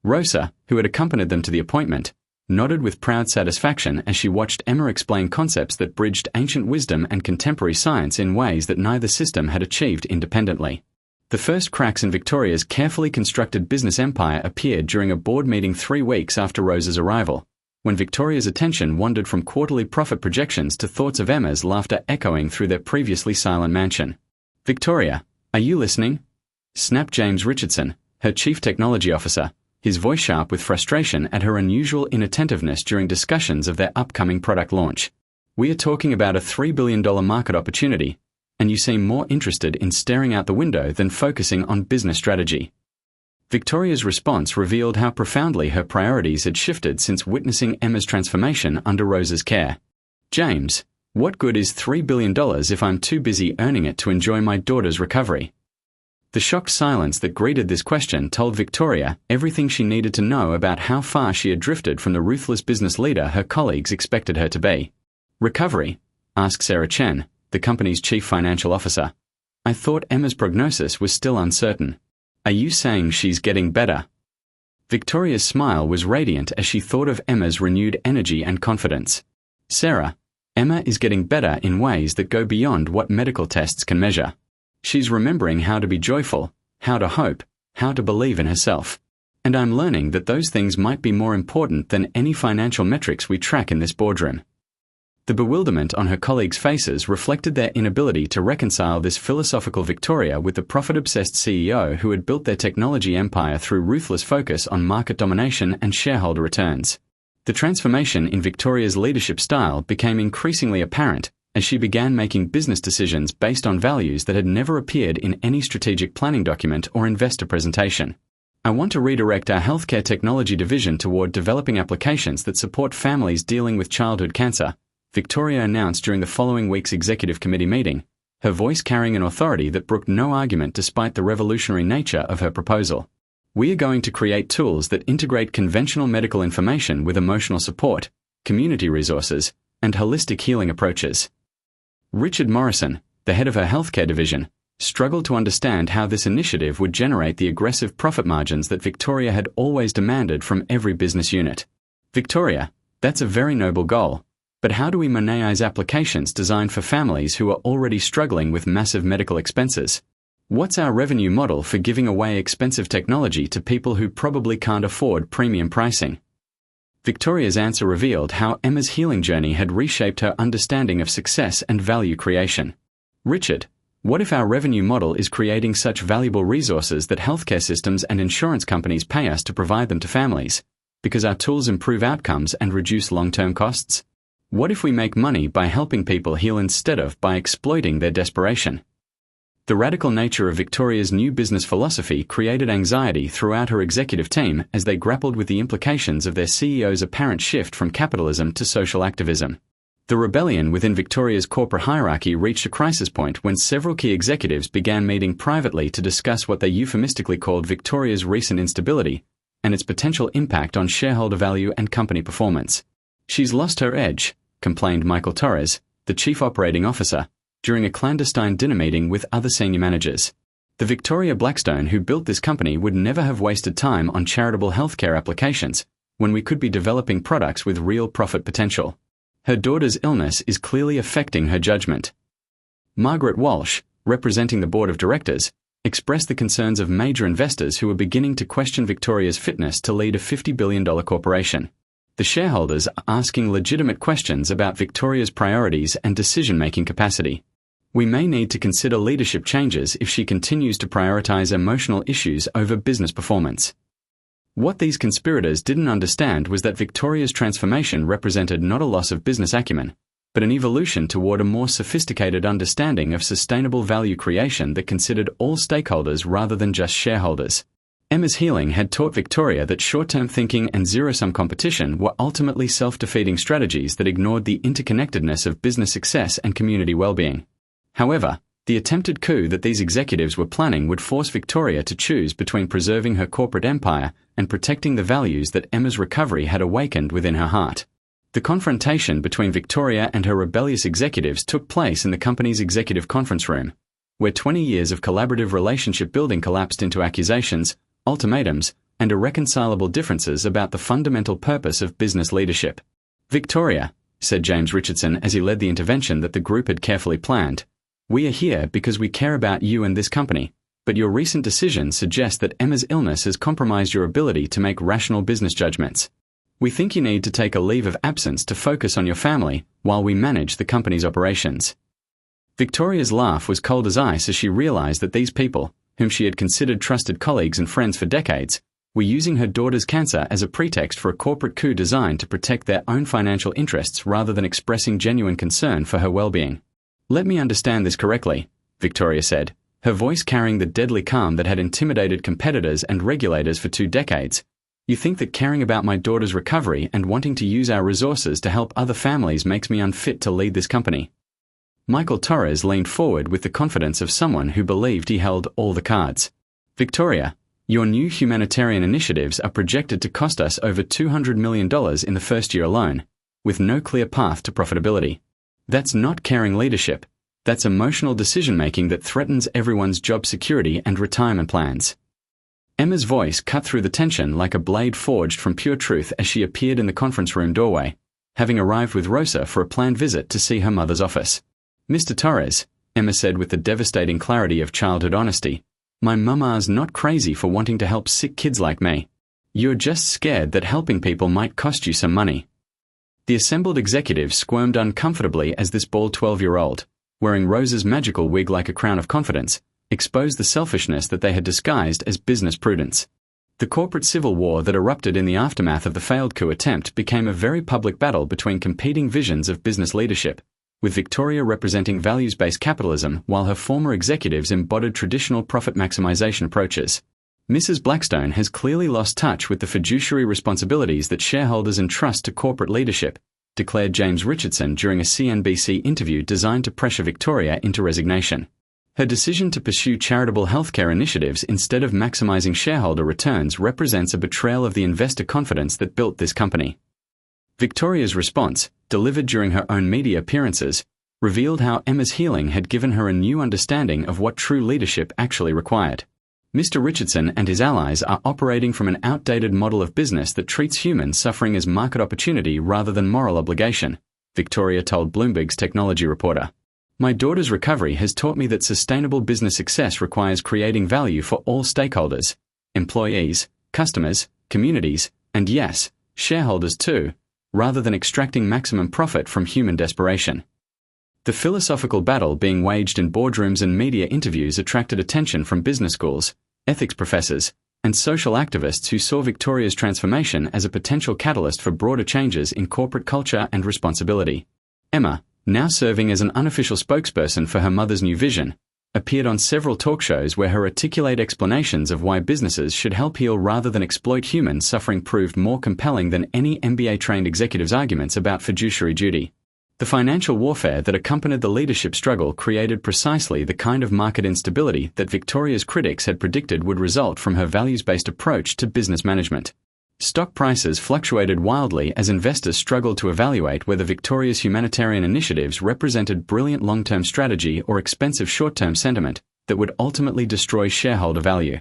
Rosa, who had accompanied them to the appointment, nodded with proud satisfaction as she watched Emma explain concepts that bridged ancient wisdom and contemporary science in ways that neither system had achieved independently. The first cracks in Victoria's carefully constructed business empire appeared during a board meeting 3 weeks after Rosa's arrival, when Victoria's attention wandered from quarterly profit projections to thoughts of Emma's laughter echoing through their previously silent mansion. Victoria, are you listening? Snapped James Richardson, her chief technology officer, his voice sharp with frustration at her unusual inattentiveness during discussions of their upcoming product launch. We are talking about a $3 billion market opportunity, and you seem more interested in staring out the window than focusing on business strategy. Victoria's response revealed how profoundly her priorities had shifted since witnessing Emma's transformation under Rosa's care. James, what good is $3 billion if I'm too busy earning it to enjoy my daughter's recovery? The shocked silence that greeted this question told Victoria everything she needed to know about how far she had drifted from the ruthless business leader her colleagues expected her to be. Recovery? Asked Sarah Chen, the company's chief financial officer. I thought Emma's prognosis was still uncertain. Are you saying she's getting better? Victoria's smile was radiant as she thought of Emma's renewed energy and confidence. Sarah, Emma is getting better in ways that go beyond what medical tests can measure. She's remembering how to be joyful, how to hope, how to believe in herself. And I'm learning that those things might be more important than any financial metrics we track in this boardroom. The bewilderment on her colleagues' faces reflected their inability to reconcile this philosophical Victoria with the profit-obsessed CEO who had built their technology empire through ruthless focus on market domination and shareholder returns. The transformation in Victoria's leadership style became increasingly apparent as she began making business decisions based on values that had never appeared in any strategic planning document or investor presentation. I want to redirect our healthcare technology division toward developing applications that support families dealing with childhood cancer, Victoria announced during the following week's executive committee meeting, her voice carrying an authority that brooked no argument despite the revolutionary nature of her proposal. We are going to create tools that integrate conventional medical information with emotional support, community resources, and holistic healing approaches. Richard Morrison, the head of her healthcare division, struggled to understand how this initiative would generate the aggressive profit margins that Victoria had always demanded from every business unit. Victoria, that's a very noble goal. But how do we monetize applications designed for families who are already struggling with massive medical expenses? What's our revenue model for giving away expensive technology to people who probably can't afford premium pricing? Victoria's answer revealed how Emma's healing journey had reshaped her understanding of success and value creation. Richard, what if our revenue model is creating such valuable resources that healthcare systems and insurance companies pay us to provide them to families, because our tools improve outcomes and reduce long-term costs? What if we make money by helping people heal instead of by exploiting their desperation? The radical nature of Victoria's new business philosophy created anxiety throughout her executive team as they grappled with the implications of their CEO's apparent shift from capitalism to social activism. The rebellion within Victoria's corporate hierarchy reached a crisis point when several key executives began meeting privately to discuss what they euphemistically called Victoria's recent instability and its potential impact on shareholder value and company performance. She's lost her edge, complained Michael Torres, the chief operating officer, during a clandestine dinner meeting with other senior managers. The Victoria Blackstone who built this company would never have wasted time on charitable healthcare applications when we could be developing products with real profit potential. Her daughter's illness is clearly affecting her judgment. Margaret Walsh, representing the board of directors, expressed the concerns of major investors who were beginning to question Victoria's fitness to lead a $50 billion corporation. The shareholders are asking legitimate questions about Victoria's priorities and decision-making capacity. We may need to consider leadership changes if she continues to prioritize emotional issues over business performance. What these conspirators didn't understand was that Victoria's transformation represented not a loss of business acumen, but an evolution toward a more sophisticated understanding of sustainable value creation that considered all stakeholders rather than just shareholders. Emma's healing had taught Victoria that short-term thinking and zero-sum competition were ultimately self-defeating strategies that ignored the interconnectedness of business success and community well-being. However, the attempted coup that these executives were planning would force Victoria to choose between preserving her corporate empire and protecting the values that Emma's recovery had awakened within her heart. The confrontation between Victoria and her rebellious executives took place in the company's executive conference room, where 20 years of collaborative relationship building collapsed into accusations, ultimatums, and irreconcilable differences about the fundamental purpose of business leadership. "Victoria," said James Richardson as he led the intervention that the group had carefully planned, "we are here because we care about you and this company, but your recent decision suggests that Emma's illness has compromised your ability to make rational business judgments. We think you need to take a leave of absence to focus on your family while we manage the company's operations." Victoria's laugh was cold as ice as she realized that these people, whom she had considered trusted colleagues and friends for decades, were using her daughter's cancer as a pretext for a corporate coup designed to protect their own financial interests rather than expressing genuine concern for her well-being. "Let me understand this correctly," Victoria said, her voice carrying the deadly calm that had intimidated competitors and regulators for 2 decades. "You think that caring about my daughter's recovery and wanting to use our resources to help other families makes me unfit to lead this company?" Michael Torres leaned forward with the confidence of someone who believed he held all the cards. "Victoria, your new humanitarian initiatives are projected to cost us over $200 million in the first year alone, with no clear path to profitability. That's not caring leadership. That's emotional decision-making that threatens everyone's job security and retirement plans." Emma's voice cut through the tension like a blade forged from pure truth as she appeared in the conference room doorway, having arrived with Rosa for a planned visit to see her mother's office. "Mr. Torres," Emma said with the devastating clarity of childhood honesty, "my mama's not crazy for wanting to help sick kids like me. You're just scared that helping people might cost you some money." The assembled executives squirmed uncomfortably as this bald 12-year-old, wearing Rosa's magical wig like a crown of confidence, exposed the selfishness that they had disguised as business prudence. The corporate civil war that erupted in the aftermath of the failed coup attempt became a very public battle between competing visions of business leadership, with Victoria representing values-based capitalism while her former executives embodied traditional profit maximization approaches. "Mrs. Blackstone has clearly lost touch with the fiduciary responsibilities that shareholders entrust to corporate leadership," declared James Richardson during a CNBC interview designed to pressure Victoria into resignation. Her decision to pursue charitable healthcare initiatives instead of maximizing shareholder returns represents a betrayal of the investor confidence that built this company. Victoria's response, delivered during her own media appearances, revealed how Emma's healing had given her a new understanding of what true leadership actually required. "Mr. Richardson and his allies are operating from an outdated model of business that treats human suffering as market opportunity rather than moral obligation," Victoria told Bloomberg's technology reporter. "My daughter's recovery has taught me that sustainable business success requires creating value for all stakeholders, employees, customers, communities, and yes, shareholders too, rather than extracting maximum profit from human desperation." The philosophical battle being waged in boardrooms and media interviews attracted attention from business schools, ethics professors, and social activists who saw Victoria's transformation as a potential catalyst for broader changes in corporate culture and responsibility. Emma, now serving as an unofficial spokesperson for her mother's new vision, appeared on several talk shows where her articulate explanations of why businesses should help heal rather than exploit human suffering proved more compelling than any MBA-trained executive's arguments about fiduciary duty. The financial warfare that accompanied the leadership struggle created precisely the kind of market instability that Victoria's critics had predicted would result from her values-based approach to business management. Stock prices fluctuated wildly as investors struggled to evaluate whether Victoria's humanitarian initiatives represented brilliant long-term strategy or expensive short-term sentiment that would ultimately destroy shareholder value.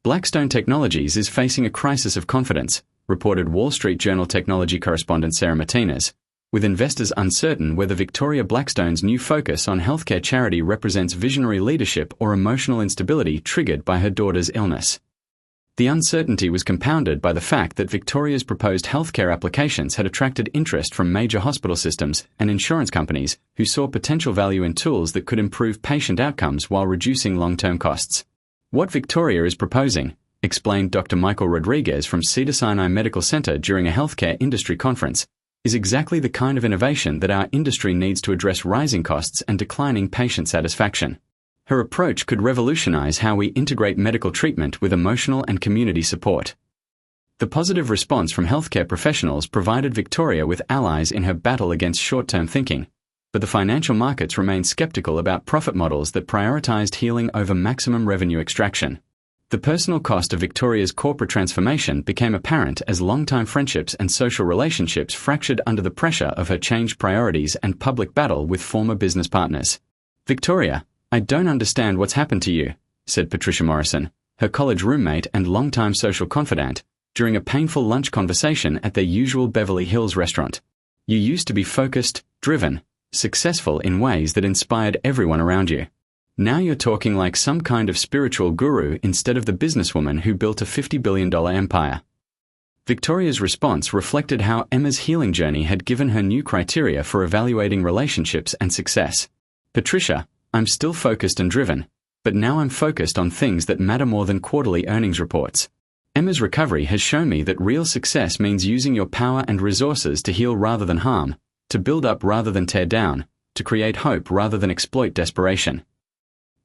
"Blackstone Technologies is facing a crisis of confidence," reported Wall Street Journal technology correspondent Sarah Martinez, with investors uncertain whether Victoria Blackstone's new focus on healthcare charity represents visionary leadership or emotional instability triggered by her daughter's illness. The uncertainty was compounded by the fact that Victoria's proposed healthcare applications had attracted interest from major hospital systems and insurance companies who saw potential value in tools that could improve patient outcomes while reducing long-term costs. "What Victoria is proposing," explained Dr. Michael Rodriguez from Cedars-Sinai Medical Center during a healthcare industry conference, is exactly the kind of innovation that our industry needs to address rising costs and declining patient satisfaction. Her approach could revolutionize how we integrate medical treatment with emotional and community support. The positive response from healthcare professionals provided Victoria with allies in her battle against short-term thinking, but the financial markets remained skeptical about profit models that prioritized healing over maximum revenue extraction. The personal cost of Victoria's corporate transformation became apparent as long-time friendships and social relationships fractured under the pressure of her changed priorities and public battle with former business partners. "Victoria, I don't understand what's happened to you," said Patricia Morrison, her college roommate and longtime social confidant, during a painful lunch conversation at their usual Beverly Hills restaurant. "You used to be focused, driven, successful in ways that inspired everyone around you. Now you're talking like some kind of spiritual guru instead of the businesswoman who built a $50 billion empire." Victoria's response reflected how Emma's healing journey had given her new criteria for evaluating relationships and success. "Patricia, I'm still focused and driven, but now I'm focused on things that matter more than quarterly earnings reports. Emma's recovery has shown me that real success means using your power and resources to heal rather than harm, to build up rather than tear down, to create hope rather than exploit desperation."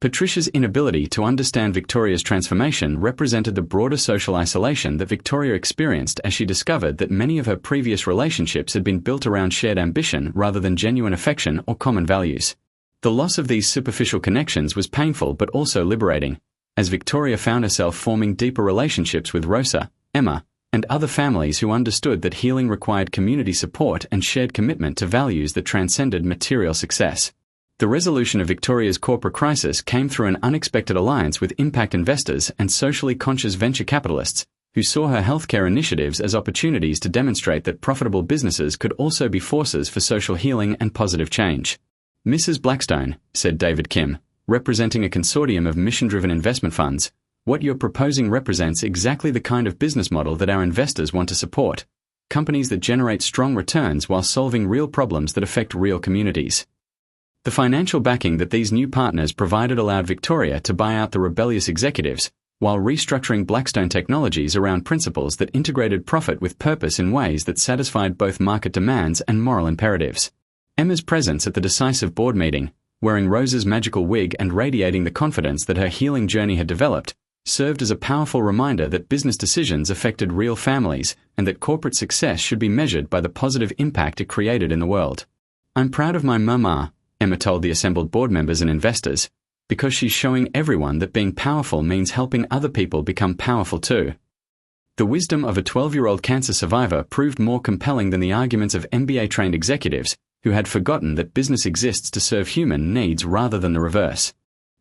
Patricia's inability to understand Victoria's transformation represented the broader social isolation that Victoria experienced as she discovered that many of her previous relationships had been built around shared ambition rather than genuine affection or common values. The loss of these superficial connections was painful but also liberating, as Victoria found herself forming deeper relationships with Rosa, Emma, and other families who understood that healing required community support and shared commitment to values that transcended material success. The resolution of Victoria's corporate crisis came through an unexpected alliance with impact investors and socially conscious venture capitalists, who saw her healthcare initiatives as opportunities to demonstrate that profitable businesses could also be forces for social healing and positive change. "Mrs. Blackstone," said David Kim, representing a consortium of mission-driven investment funds, "what you're proposing represents exactly the kind of business model that our investors want to support. Companies that generate strong returns while solving real problems that affect real communities." The financial backing that these new partners provided allowed Victoria to buy out the rebellious executives, while restructuring Blackstone Technologies around principles that integrated profit with purpose in ways that satisfied both market demands and moral imperatives. Emma's presence at the decisive board meeting, wearing Rosa's magical wig and radiating the confidence that her healing journey had developed, served as a powerful reminder that business decisions affected real families and that corporate success should be measured by the positive impact it created in the world. "I'm proud of my mama," Emma told the assembled board members and investors, "because she's showing everyone that being powerful means helping other people become powerful too." The wisdom of a 12-year-old cancer survivor proved more compelling than the arguments of MBA-trained executives who had forgotten that business exists to serve human needs rather than the reverse.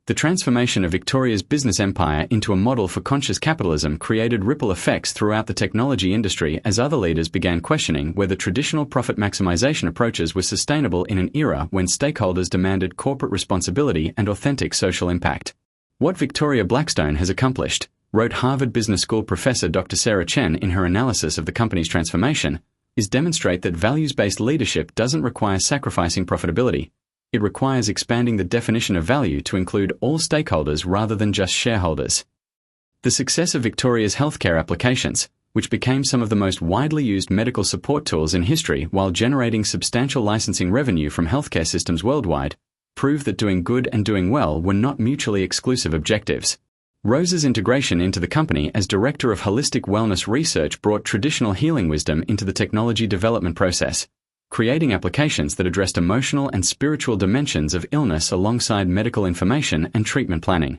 The transformation of Victoria's business empire into a model for conscious capitalism created ripple effects throughout the technology industry as other leaders began questioning whether traditional profit maximization approaches were sustainable in an era when stakeholders demanded corporate responsibility and authentic social impact. "What Victoria Blackstone has accomplished," wrote Harvard Business School professor Dr. Sarah Chen in her analysis of the company's transformation, "is demonstrate that values-based leadership doesn't require sacrificing profitability. It requires expanding the definition of value to include all stakeholders rather than just shareholders." The success of Victoria's healthcare applications, which became some of the most widely used medical support tools in history while generating substantial licensing revenue from healthcare systems worldwide, proved that doing good and doing well were not mutually exclusive objectives. Rosa's integration into the company as Director of Holistic Wellness Research brought traditional healing wisdom into the technology development process, creating applications that addressed emotional and spiritual dimensions of illness alongside medical information and treatment planning.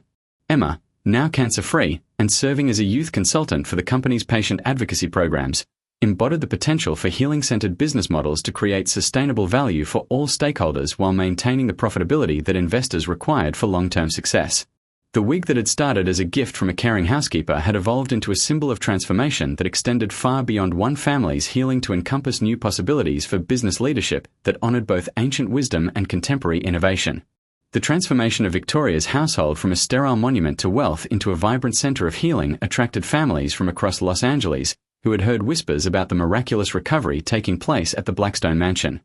Emma, now cancer-free and serving as a youth consultant for the company's patient advocacy programs, embodied the potential for healing-centered business models to create sustainable value for all stakeholders while maintaining the profitability that investors required for long-term success. The wig that had started as a gift from a caring housekeeper had evolved into a symbol of transformation that extended far beyond one family's healing to encompass new possibilities for business leadership that honored both ancient wisdom and contemporary innovation. The transformation of Victoria's household from a sterile monument to wealth into a vibrant center of healing attracted families from across Los Angeles who had heard whispers about the miraculous recovery taking place at the Blackstone mansion.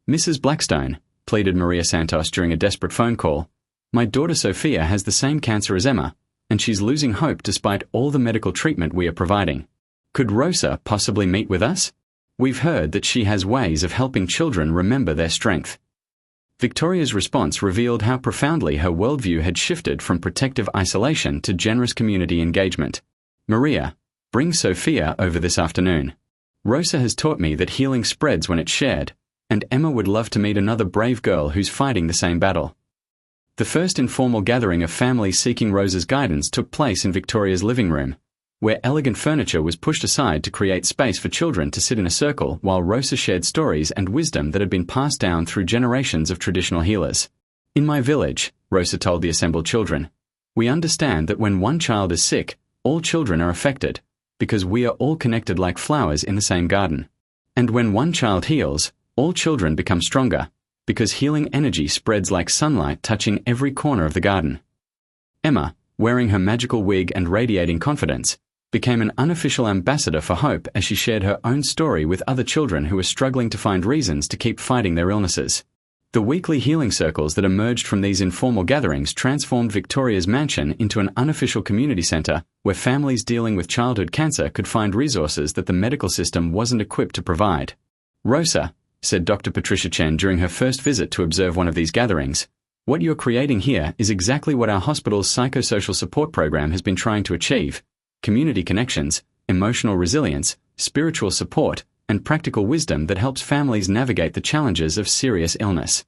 "Mrs. Blackstone," pleaded Maria Santos during a desperate phone call, "my daughter Sophia has the same cancer as Emma, and she's losing hope despite all the medical treatment we are providing. Could Rosa possibly meet with us?" We've heard that she has ways of helping children remember their strength. Victoria's response revealed how profoundly her worldview had shifted from protective isolation to generous community engagement. Maria, bring Sophia over this afternoon. Rosa has taught me that healing spreads when it's shared, and Emma would love to meet another brave girl who's fighting the same battle. The first informal gathering of families seeking Rosa's guidance took place in Victoria's living room, where elegant furniture was pushed aside to create space for children to sit in a circle while Rosa shared stories and wisdom that had been passed down through generations of traditional healers. In my village, Rosa told the assembled children, we understand that when one child is sick, all children are affected, because we are all connected like flowers in the same garden. And when one child heals, all children become stronger, because healing energy spreads like sunlight touching every corner of the garden. Emma, wearing her magical wig and radiating confidence, became an unofficial ambassador for hope as she shared her own story with other children who were struggling to find reasons to keep fighting their illnesses. The weekly healing circles that emerged from these informal gatherings transformed Victoria's mansion into an unofficial community centre where families dealing with childhood cancer could find resources that the medical system wasn't equipped to provide. Rosa, said Dr. Patricia Chen during her first visit to observe one of these gatherings, what you're creating here is exactly what our hospital's psychosocial support program has been trying to achieve: community connections, emotional resilience, spiritual support, and practical wisdom that helps families navigate the challenges of serious illness.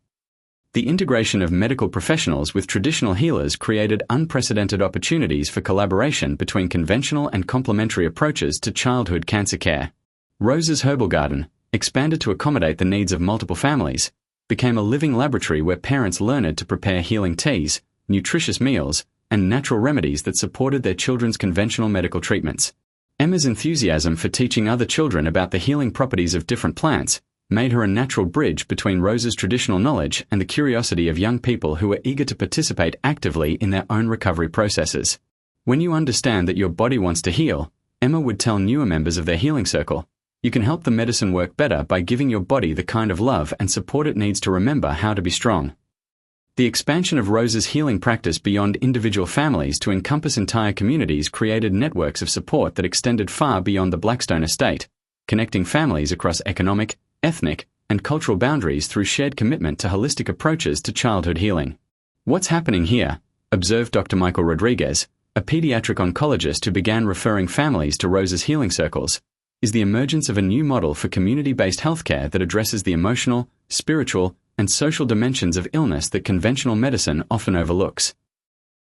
The integration of medical professionals with traditional healers created unprecedented opportunities for collaboration between conventional and complementary approaches to childhood cancer care. Rosa's Herbal Garden, expanded to accommodate the needs of multiple families, became a living laboratory where parents learned to prepare healing teas, nutritious meals, and natural remedies that supported their children's conventional medical treatments. Emma's enthusiasm for teaching other children about the healing properties of different plants made her a natural bridge between Rosa's traditional knowledge and the curiosity of young people who were eager to participate actively in their own recovery processes. When you understand that your body wants to heal, Emma would tell newer members of their healing circle, you can help the medicine work better by giving your body the kind of love and support it needs to remember how to be strong. The expansion of Rosa's healing practice beyond individual families to encompass entire communities created networks of support that extended far beyond the Blackstone estate, connecting families across economic, ethnic, and cultural boundaries through shared commitment to holistic approaches to childhood healing. What's happening here, observed Dr. Michael Rodriguez, a pediatric oncologist who began referring families to Rosa's healing circles, is the emergence of a new model for community-based healthcare that addresses the emotional, spiritual, and social dimensions of illness that conventional medicine often overlooks.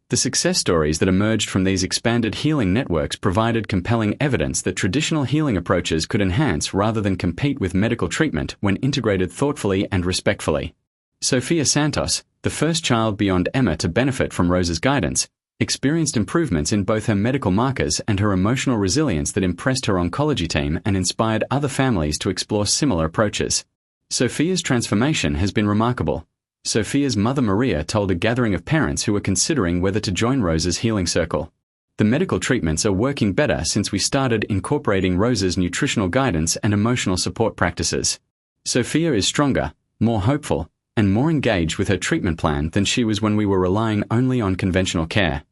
The success stories that emerged from these expanded healing networks provided compelling evidence that traditional healing approaches could enhance rather than compete with medical treatment when integrated thoughtfully and respectfully. Sophia Santos, the first child beyond Emma to benefit from Rosa's guidance, experienced improvements in both her medical markers and her emotional resilience that impressed her oncology team and inspired other families to explore similar approaches. Sophia's transformation has been remarkable. Sophia's mother Maria told a gathering of parents who were considering whether to join Rosa's healing circle. The medical treatments are working better since we started incorporating Rosa's nutritional guidance and emotional support practices. Sophia is stronger, more hopeful, and more engaged with her treatment plan than she was when we were relying only on conventional care.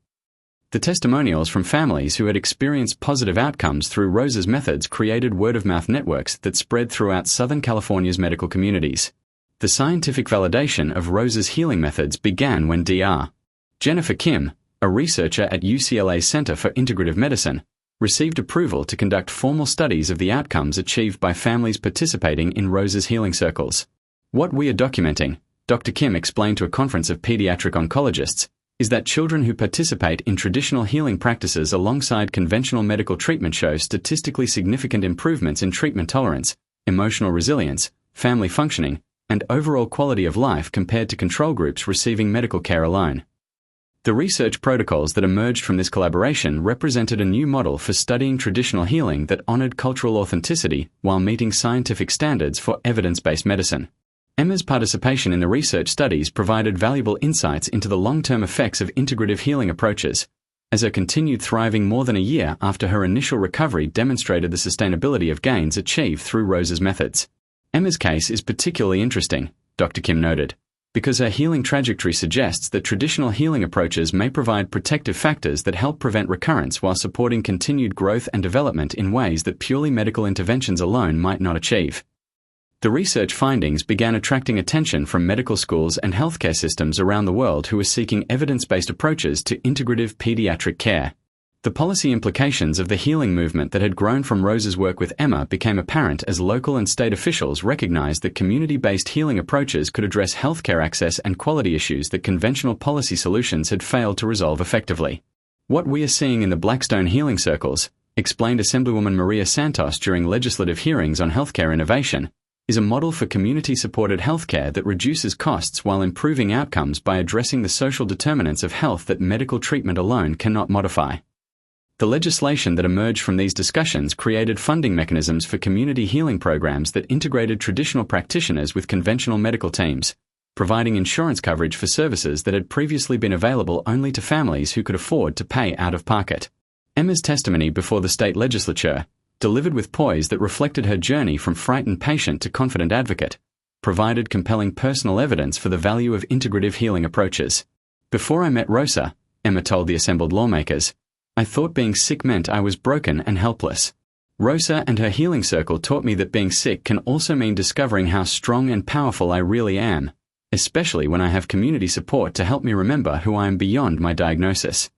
The testimonials from families who had experienced positive outcomes through Rosa's methods created word-of-mouth networks that spread throughout Southern California's medical communities. The scientific validation of Rosa's healing methods began when Dr. Jennifer Kim, a researcher at UCLA's Center for Integrative Medicine, received approval to conduct formal studies of the outcomes achieved by families participating in Rosa's healing circles. What we are documenting, Dr. Kim explained to a conference of pediatric oncologists, is that children who participate in traditional healing practices alongside conventional medical treatment show statistically significant improvements in treatment tolerance, emotional resilience, family functioning, and overall quality of life compared to control groups receiving medical care alone. The research protocols that emerged from this collaboration represented a new model for studying traditional healing that honored cultural authenticity while meeting scientific standards for evidence-based medicine. Emma's participation in the research studies provided valuable insights into the long-term effects of integrative healing approaches, as her continued thriving more than a year after her initial recovery demonstrated the sustainability of gains achieved through Rosa's methods. Emma's case is particularly interesting, Dr. Kim noted, because her healing trajectory suggests that traditional healing approaches may provide protective factors that help prevent recurrence while supporting continued growth and development in ways that purely medical interventions alone might not achieve. The research findings began attracting attention from medical schools and healthcare systems around the world who were seeking evidence-based approaches to integrative pediatric care. The policy implications of the healing movement that had grown from Rose's work with Emma became apparent as local and state officials recognized that community-based healing approaches could address healthcare access and quality issues that conventional policy solutions had failed to resolve effectively. What we are seeing in the Blackstone healing circles, explained Assemblywoman Maria Santos during legislative hearings on healthcare innovation, is a model for community-supported healthcare that reduces costs while improving outcomes by addressing the social determinants of health that medical treatment alone cannot modify. The legislation that emerged from these discussions created funding mechanisms for community healing programs that integrated traditional practitioners with conventional medical teams, providing insurance coverage for services that had previously been available only to families who could afford to pay out of pocket. Emma's testimony before the state legislature, delivered with poise that reflected her journey from frightened patient to confident advocate, provided compelling personal evidence for the value of integrative healing approaches. Before I met Rosa, Emma told the assembled lawmakers, I thought being sick meant I was broken and helpless. Rosa and her healing circle taught me that being sick can also mean discovering how strong and powerful I really am, especially when I have community support to help me remember who I am beyond my diagnosis.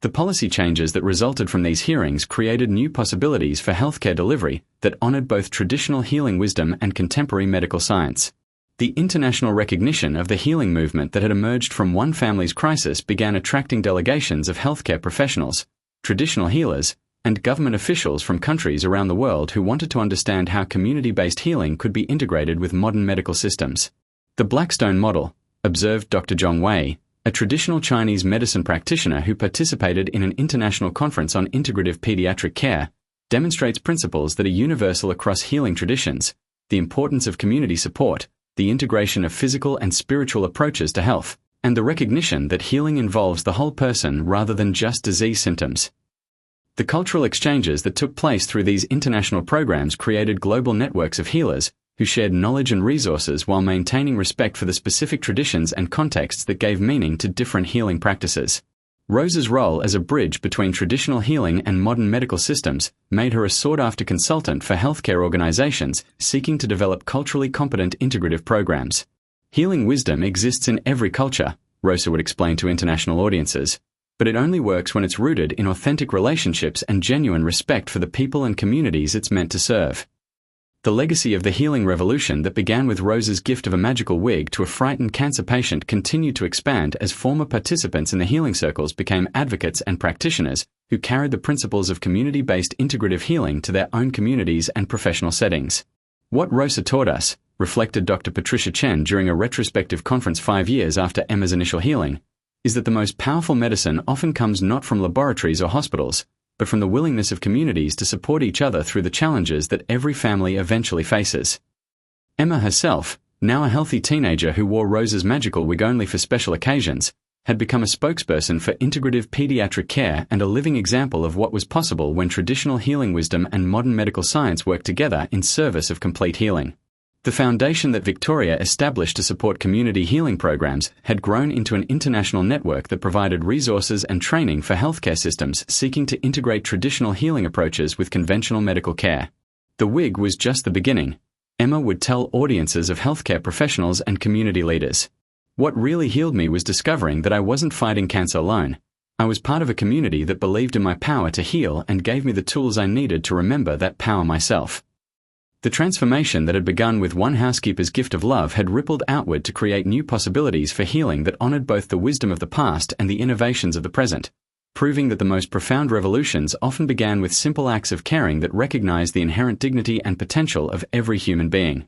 The policy changes that resulted from these hearings created new possibilities for healthcare delivery that honored both traditional healing wisdom and contemporary medical science. The international recognition of the healing movement that had emerged from one family's crisis began attracting delegations of healthcare professionals, traditional healers, and government officials from countries around the world who wanted to understand how community-based healing could be integrated with modern medical systems. The Blackstone model, observed Dr. Zhong Wei, a traditional Chinese medicine practitioner who participated in an international conference on integrative pediatric care, demonstrates principles that are universal across healing traditions: the importance of community support, the integration of physical and spiritual approaches to health, and the recognition that healing involves the whole person rather than just disease symptoms. The cultural exchanges that took place through these international programs created global networks of healers who shared knowledge and resources while maintaining respect for the specific traditions and contexts that gave meaning to different healing practices. Rose's role as a bridge between traditional healing and modern medical systems made her a sought-after consultant for healthcare organizations seeking to develop culturally competent integrative programs. Healing wisdom exists in every culture, Rosa would explain to international audiences, but it only works when it's rooted in authentic relationships and genuine respect for the people and communities it's meant to serve. The legacy of the healing revolution that began with Rose's gift of a magical wig to a frightened cancer patient continued to expand as former participants in the healing circles became advocates and practitioners who carried the principles of community-based integrative healing to their own communities and professional settings. What Rosa taught us, reflected Dr. Patricia Chen during a retrospective conference 5 years after Emma's initial healing, is that the most powerful medicine often comes not from laboratories or hospitals, but from the willingness of communities to support each other through the challenges that every family eventually faces. Emma herself, now a healthy teenager who wore Rose's magical wig only for special occasions, had become a spokesperson for integrative pediatric care and a living example of what was possible when traditional healing wisdom and modern medical science worked together in service of complete healing. The foundation that Victoria established to support community healing programs had grown into an international network that provided resources and training for healthcare systems seeking to integrate traditional healing approaches with conventional medical care. The wig was just the beginning, Emma would tell audiences of healthcare professionals and community leaders. What really healed me was discovering that I wasn't fighting cancer alone. I was part of a community that believed in my power to heal and gave me the tools I needed to remember that power myself. The transformation that had begun with one housekeeper's gift of love had rippled outward to create new possibilities for healing that honored both the wisdom of the past and the innovations of the present, proving that the most profound revolutions often began with simple acts of caring that recognized the inherent dignity and potential of every human being.